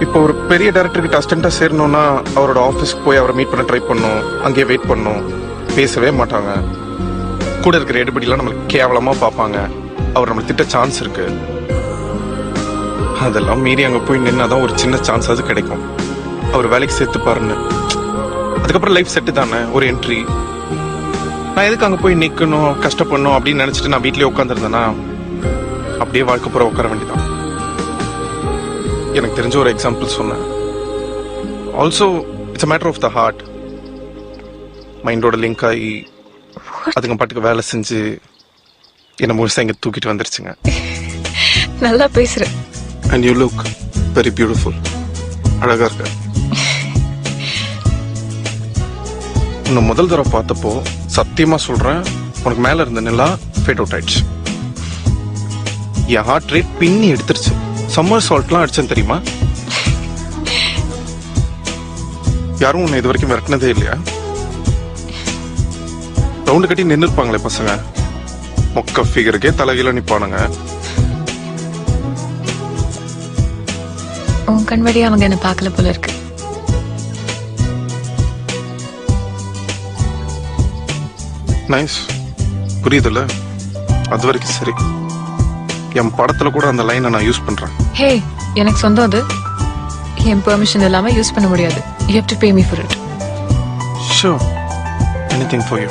இப்போ ஒரு பெரிய டைரக்டர் கிட்ட அசிஸ்டண்டா சேரணும்னா அவரோட ஆஃபீஸ்க்கு போய் அவரை மீட் பண்ண ட்ரை பண்ணும், அங்கேயே வெயிட் பண்ணும், பேசவே மாட்டாங்க. கூட இருக்கிற எடுபடிலாம் நம்மளுக்கு கேவலமா பார்ப்பாங்க. அவர் நம்மளுக்கு திட்ட சான்ஸ் இருக்கு. அதெல்லாம் மீறி அங்க போய் நின்னாதான் ஒரு சின்ன சான்ஸ் அது கிடைக்கும். அவர் வேலைக்கு சேர்த்துப்பாருன்னு. அதுக்கப்புறம் லைஃப் செட்டு தானே, ஒரு என்ட்ரி. நான் எதுக்கு அங்க போய் நிக்கணும், கஷ்டப்படணும் அப்படின்னு நினைச்சிட்டு நான் வீட்லயே உட்காந்துருந்தேன்னா அப்படியே வாழ்க்கை பூரா உட்கார வேண்டியதான். எனக்கு தெரிஞ்ச ஒரு எக்ஸாம்பிள் சொன்னேன். Also it's a matter of the heart. மைண்டோட லிங்க் ஆகி அதுங்க பாட்டுக்கு வேலை செஞ்சு என்ன முழுசா இங்க தூக்கிட்டு வந்துருச்சுங்க. நல்லா பேசுற. And you look very beautiful. அழகா இருக்க. உன்னை முதல் தடவை பார்த்தப்போ சத்தியமா சொல்றேன், உனக்கு மேல இருந்த நிலா ஃபேட் அவுட் ஆயிடுச்சு. என் ஹார்ட் ரேட் பின்னி எடுத்துருச்சு. சம்மர் சால்ட்லாம் அடிச்சேன் தெரியுமா? யாரும் உன்னை இது வரைக்கும் மிரட்டினதே இல்லையா? ரவுண்டு கட்டி நின்று இருப்பாங்களே பசங்க, மொக்க ஃபிகருக்கே தலைகீழ நிப்பானுங்க. உன் கண்வடி அவங்க என்ன பார்க்கல போல இருக்கு. நைஸ், புரியுதுல்ல? அது வரைக்கும் சரி. என் படத்துல கூட அந்த லைனை நான் யூஸ் பண்றேன். ஹே, எனக்கு சொந்தம் அது. என் பெர்மிஷன் இல்லாம யூஸ் பண்ண முடியாது. You have to pay me for it. Sure, anything for you.